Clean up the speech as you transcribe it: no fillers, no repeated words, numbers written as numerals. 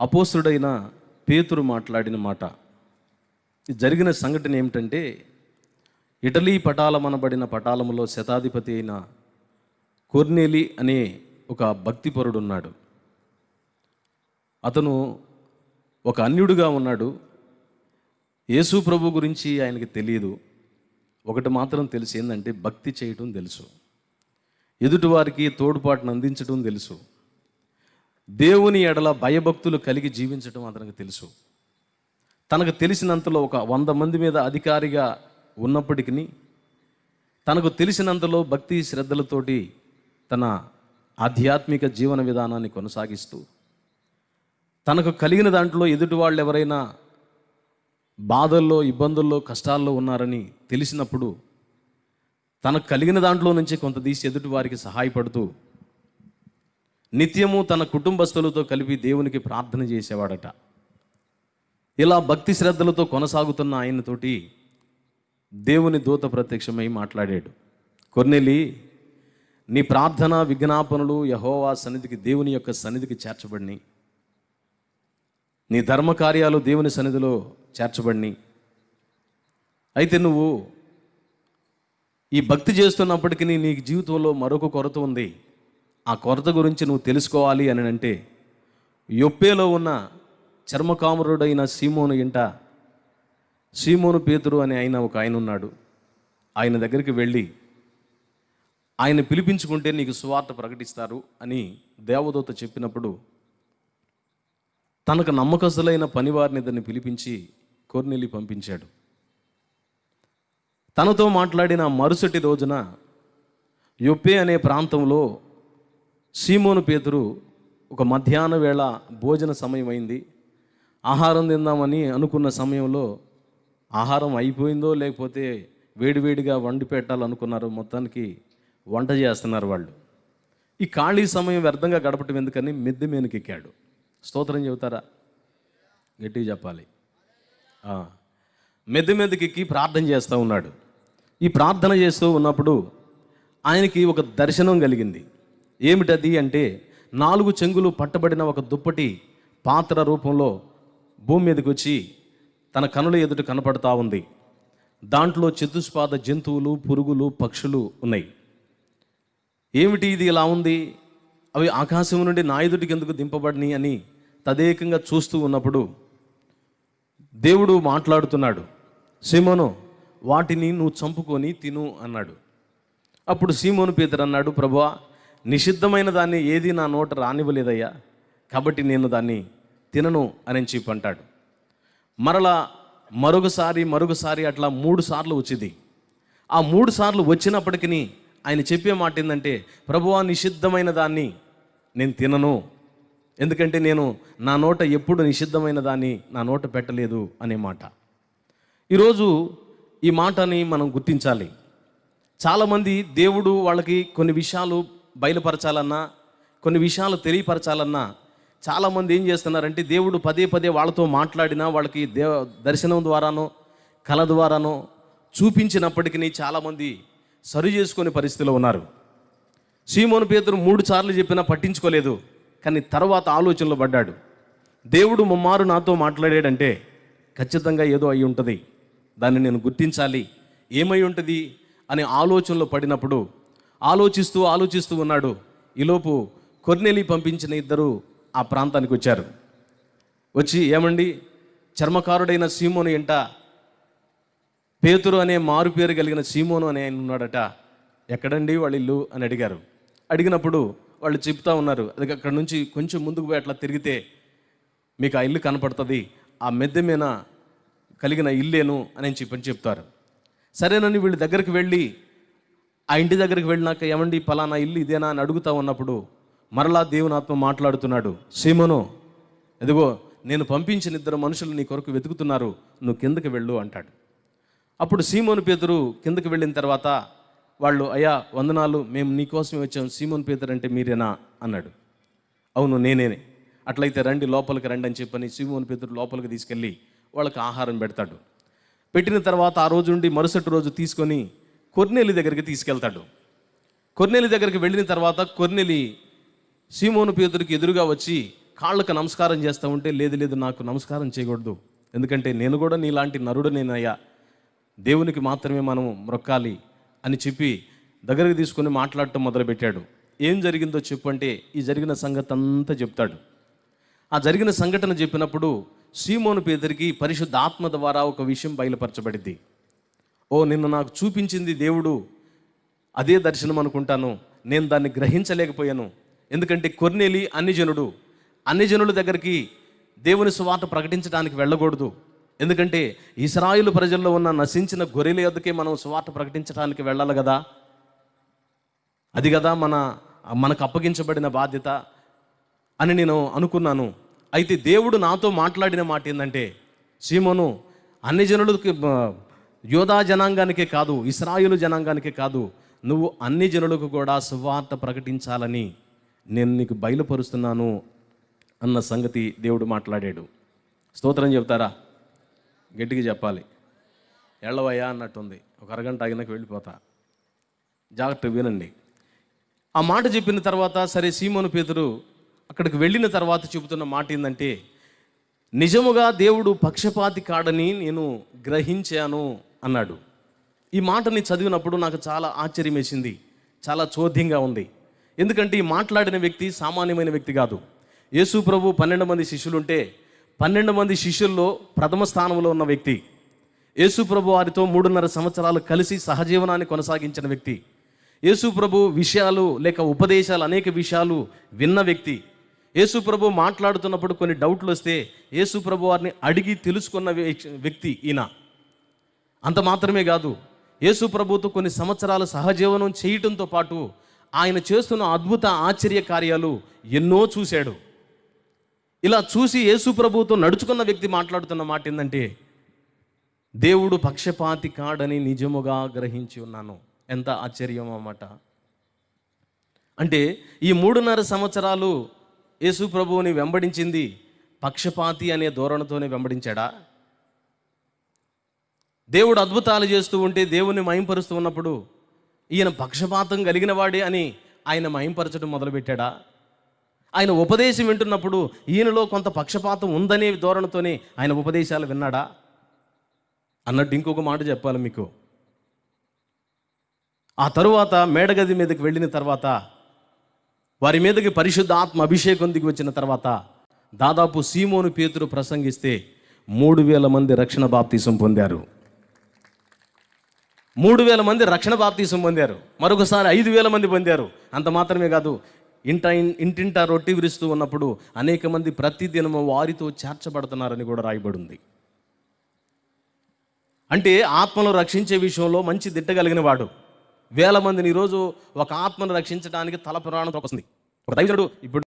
అపోస్తుడైన పేతురు మాట్లాడిన మాట. జరిగిన సంఘటన ఏమిటంటే, ఇటలీ పటాలమనబడిన పటాలములో శతాధిపతి అయిన కొర్నేలి అనే ఒక భక్తిపరుడు ఉన్నాడు. అతను ఒక అన్యుడుగా ఉన్నాడు. యేసు ప్రభు గురించి ఆయనకి తెలియదు. ఒకటి మాత్రం తెలిసి ఏంటంటే, భక్తి చేయటం తెలుసు, ఎదుటివారికి తోడ్పాటును అందించడం తెలుసు, దేవుని ఎడల భయభక్తులు కలిగి జీవించడం అతనికి తెలుసు. తనకు తెలిసినంతలో ఒక 100 మంది మీద అధికారిగా ఉన్నప్పటికీ తనకు తెలిసినంతలో భక్తి శ్రద్ధలతోటి తన ఆధ్యాత్మిక జీవన విధానాన్ని కొనసాగిస్తూ, తనకు కలిగిన దాంట్లో ఎదుటి వాళ్ళు ఎవరైనా బాధల్లో, ఇబ్బందుల్లో, కష్టాల్లో ఉన్నారని తెలిసినప్పుడు తనకు కలిగిన దాంట్లో నుంచి కొంత తీసి ఎదుటి వారికి సహాయపడుతూ నిత్యము తన కుటుంబస్తులతో కలిపి దేవునికి ప్రార్థన చేసేవాడట. ఇలా భక్తి శ్రద్ధలతో కొనసాగుతున్న ఆయనతోటి దేవుని దూత ప్రత్యక్షమై మాట్లాడాడు. కొర్నేలి, నీ ప్రార్థన విజ్ఞాపనలు యెహోవా సన్నిధికి, దేవుని యొక్క సన్నిధికి చేర్చబడినాయి. నీ ధర్మకార్యాలు దేవుని సన్నిధిలో చేర్చబడినాయి. అయితే నువ్వు ఈ భక్తి చేస్తున్నప్పటికీ నీ జీవితంలో మరొక కొరత ఉంది. ఆ కొరత గురించి నువ్వు తెలుసుకోవాలి అని అంటే, యొప్పేలో ఉన్న చర్మకామురుడైన సీమోను ఇంట సీమోను పేతురు అనే ఒక ఆయన ఉన్నాడు. ఆయన దగ్గరికి వెళ్ళి ఆయన పిలిపించుకుంటే నీకు సువార్త ప్రకటిస్తారు అని దేవదూత చెప్పినప్పుడు, తనకు నమ్మకస్తులైన పనివారిని ఇద్దరిని పిలిపించి కొర్నేలి పంపించాడు. తనతో మాట్లాడిన మరుసటి రోజున యొప్పే అనే ప్రాంతంలో సీమోను పేతురు ఒక మధ్యాహ్న వేళ భోజన సమయం అయింది. ఆహారం తిందామని అనుకున్న సమయంలో ఆహారం అయిపోయిందో లేకపోతే వేడివేడిగా వండి పెట్టాలనుకున్నారు. మొత్తానికి వంట చేస్తున్నారు వాళ్ళు. ఈ ఖాళీ సమయం వ్యర్థంగా గడపటం ఎందుకని మిద్దె మీదకి ఎక్కాడు. స్తోత్రం చెబుతారా? గట్టిగా చెప్పాలి. మిద్దె మీదకి ఎక్కి ప్రార్థన చేస్తూ ఉన్నాడు. ఈ ప్రార్థన చేస్తూ ఉన్నప్పుడు ఆయనకి ఒక దర్శనం కలిగింది. ఏమిటది అంటే, 4 చెంగులు పట్టబడిన ఒక దుప్పటి పాత్ర రూపంలో భూమి మీదకి వచ్చి తన కనుల ఎదుట కనపడతా ఉంది. దాంట్లో చతుష్పాద జంతువులు, పురుగులు, పక్షులు ఉన్నాయి. ఏమిటి ఇది ఇలా ఉంది? అవి ఆకాశం నుండి నా ఎదుటికి ఎందుకు దింపబడినాయి అని తదేకంగా చూస్తూ ఉన్నప్పుడు దేవుడు మాట్లాడుతున్నాడు. సీమోను, వాటిని నువ్వు చంపుకొని తిను అన్నాడు. అప్పుడు సీమోను పేతురు అన్నాడు, ప్రభువా, నిషిద్ధమైన దాన్ని ఏది నా నోట రానివ్వలేదయ్యా, కాబట్టి నేను దాన్ని తినను అని చెప్పి అంటాడు. మరొకసారి అట్లా 3 సార్లు వచ్చింది. ఆ 3 సార్లు వచ్చినప్పటికీ ఆయన చెప్పే మాట ఏంటంటే, ప్రభువా, నిషిద్ధమైన దాన్ని నేను తినను, ఎందుకంటే నేను నా నోట ఎప్పుడు నిషిద్ధమైన దాన్ని నా నోట పెట్టలేదు అనే మాట. ఈరోజు ఈ మాటని మనం గుర్తించాలి. చాలామంది దేవుడు వాళ్ళకి కొన్ని విషయాలు బయలుపరచాలన్నా, కొన్ని విషయాలు తెలియపరచాలన్నా చాలామంది ఏం చేస్తున్నారంటే, దేవుడు పదే పదే వాళ్ళతో మాట్లాడినా, వాళ్ళకి దర్శనం ద్వారానో కళ ద్వారానో చూపించినప్పటికీ చాలామంది సరి చేసుకునే పరిస్థితిలో ఉన్నారు. సీమోను పేతురు 3 సార్లు చెప్పినా పట్టించుకోలేదు. కానీ తర్వాత ఆలోచనలో పడ్డాడు. దేవుడు ముమ్మారు నాతో మాట్లాడాడంటే ఖచ్చితంగా ఏదో అయి ఉంటుంది, దాన్ని నేను గుర్తించాలి, ఏమై ఉంటుంది అనే ఆలోచనలో పడినప్పుడు ఆలోచిస్తూ ఉన్నాడు. ఈలోపు కొర్నేలి పంపించిన 2 ఆ ప్రాంతానికి వచ్చారు. వచ్చి, ఏమండి, చర్మకారుడైన సీమోను ఎంట పేతురు అనే మారు పేరు కలిగిన సీమోను అనే ఆయన ఉన్నాడట, ఎక్కడండి వాళ్ళ ఇల్లు అని అడిగారు. అడిగినప్పుడు వాళ్ళు చెప్తా ఉన్నారు, అది అక్కడ నుంచి కొంచెం ముందుకు పోయి అట్లా తిరిగితే మీకు ఆ ఇల్లు కనపడుతుంది, ఆ మెద్దె మీద కలిగిన ఇల్లేను అని చెప్తారు. సరేనని వీళ్ళ దగ్గరికి వెళ్ళి ఆ ఇంటి దగ్గరికి వెళ్ళినాక, ఏమండి పలానా ఇల్లు ఇదేనా అని అడుగుతా ఉన్నప్పుడు మరలా దేవుని ఆత్మ మాట్లాడుతున్నాడు. సీమోను, ఎదుగో నేను పంపించిన 2 మనుషులు నీ కొరకు వెతుకుతున్నారు, నువ్వు కిందకి వెళ్ళు అంటాడు. అప్పుడు సీమోను పేతురు కిందకి వెళ్ళిన తర్వాత వాళ్ళు, అయ్యా వందనాలు, మేము నీకోసమే వచ్చాం, సీమోను పేతురు అంటే మీరేనా అన్నాడు. అవును నేనే. అట్లయితే రండి, లోపలికి రండి అని చెప్పని సీమోను పేతురు లోపలికి తీసుకెళ్ళి వాళ్ళకి ఆహారం పెడతాడు. పెట్టిన తర్వాత ఆ రోజు నుండి మరుసటి రోజు తీసుకొని కొర్నేలి దగ్గరికి తీసుకెళ్తాడు. కొర్నేలి దగ్గరికి వెళ్ళిన తర్వాత కొర్నేలి సీమోను పేతురుకి ఎదురుగా వచ్చి కాళ్ళకు నమస్కారం చేస్తూ ఉంటే, లేదు లేదు నాకు నమస్కారం చేయకూడదు, ఎందుకంటే నేను కూడా నీలాంటి నరుడనేనయ్యా, దేవునికి మాత్రమే మనం మొక్కాలి అని చెప్పి దగ్గరికి తీసుకొని మాట్లాడటం మొదలుపెట్టాడు. ఏం జరిగిందో చెప్పు అంటే ఈ జరిగిన సంగతి అంతా చెప్తాడు. ఆ జరిగిన సంఘటన చెప్పినప్పుడు సీమోను పేతురికి పరిశుద్ధ ఆత్మ ద్వారా ఒక విషయం బయలుపరచబడింది. ఓ, నిన్ను నాకు చూపించింది దేవుడు, అదే దర్శనం అనుకుంటాను, నేను దాన్ని గ్రహించలేకపోయాను. ఎందుకంటే కొర్నేలి అన్ని జనుల దగ్గరికి దేవుని సువార్త ప్రకటించడానికి వెళ్ళకూడదు. ఎందుకంటే ఇశ్రాయేలు ప్రజల్లో ఉన్న నశించిన గొర్రెల యొద్దకే మనం సువార్త ప్రకటించడానికి వెళ్ళాలి కదా, అది కదా మనకు అప్పగించబడిన బాధ్యత అని నేను అనుకున్నాను. అయితే దేవుడు నాతో మాట్లాడిన మాట ఏంటంటే, సీమోను, అన్ని జనులకి, యోధా జనాంగానికే కాదు, ఇశ్రాయేలు జనాంగానికే కాదు, నువ్వు అన్ని జనులకు కూడా సువార్త ప్రకటించాలని నేను నీకు బయలుపరుస్తున్నాను అన్న సంగతి దేవుడు మాట్లాడాడు. స్తోత్రం చెప్తారా? గట్టిగా చెప్పాలి. ఎళ్ళవయ్యా అన్నట్టుంది, ఒక అరగంట ఆగినాక వెళ్ళిపోతా, జాగ్రత్తగా వినండి. ఆ మాట చెప్పిన తర్వాత సరే, సీమోను పేతురు అక్కడికి వెళ్ళిన తర్వాత చెబుతున్న మాట ఏంటంటే, నిజముగా దేవుడు పక్షపాతి కాడని నేను గ్రహించాను అన్నాడు. ఈ మాటని చదివినప్పుడు నాకు చాలా ఆశ్చర్యం వేసింది, చాలా చోద్యంగా ఉంది. ఎందుకంటే ఈ మాట్లాడిన వ్యక్తి సామాన్యమైన వ్యక్తి కాదు. యేసు ప్రభు 12 మంది శిష్యులుంటే 12 మంది శిష్యుల్లో ప్రథమ స్థానంలో ఉన్న వ్యక్తి. యేసు ప్రభు వారితో 3.5 సంవత్సరాలు కలిసి సహజీవనాన్ని కొనసాగించిన వ్యక్తి. యేసు ప్రభు విషయాలు లేక ఉపదేశాలు, అనేక విషయాలు విన్న వ్యక్తి. యేసు ప్రభు మాట్లాడుతున్నప్పుడు కొన్ని డౌట్లు వస్తే యేసు ప్రభు వారిని అడిగి తెలుసుకున్న వ్యక్తి ఈయన. అంత మాత్రమే కాదు, యేసు ప్రభుతో కొన్ని సంవత్సరాలు సహజీవనం చేయటంతో పాటు ఆయన చేస్తున్న అద్భుత ఆశ్చర్య కార్యాలు ఎన్నో చూశాడు. ఇలా చూసి యేసు ప్రభుతో నడుచుకున్న వ్యక్తి మాట్లాడుతున్న మాట ఏంటంటే, దేవుడు పక్షపాతి కాడని నిజముగా గ్రహించి ఉన్నాను. ఎంత ఆశ్చర్యం అన్నమాట. అంటే ఈ 3.5 సంవత్సరాలు యేసు ప్రభువుని వెంబడించింది పక్షపాతి అనే ధోరణితోనే వెంబడించాడా? దేవుడు అద్భుతాలు చేస్తూ ఉంటే, దేవుని మహింపరుస్తూ ఉన్నప్పుడు ఈయన పక్షపాతం కలిగిన వాడే అని ఆయన మహింపరచడం మొదలుపెట్టాడా? ఆయన ఉపదేశం వింటున్నప్పుడు ఈయనలో కొంత పక్షపాతం ఉందనే ధోరణితోనే ఆయన ఉపదేశాలు విన్నాడా అన్నట్టు ఇంకొక మాట చెప్పాలి మీకు. ఆ తరువాత మేడగది మీదకి వెళ్ళిన తర్వాత, వారి మీదకి పరిశుద్ధ ఆత్మ అభిషేకం దిగి వచ్చిన తర్వాత, దాదాపు సీమోను పేతురు ప్రసంగిస్తే 3,000 మంది రక్షణ బాప్తీసం పొందారు. 3,000 మంది రక్షణ బాప్తీసం పొందారు. మరొకసారి 5,000 మంది పొందారు. అంత మాత్రమే కాదు, ఇంటింటా రొట్టె విరుస్తూ ఉన్నప్పుడు అనేక మంది ప్రతిదినము వారితో చేర్చబడుతున్నారని కూడా రాయబడింది. అంటే ఆత్మను రక్షించే విషయంలో మంచి దిట్టగలిగిన వాడు. 1,000 మందిని ఈరోజు ఒక ఆత్మను రక్షించడానికి తల పురాణం వస్తుంది. ఒక దైవజనుడు ఇప్పుడు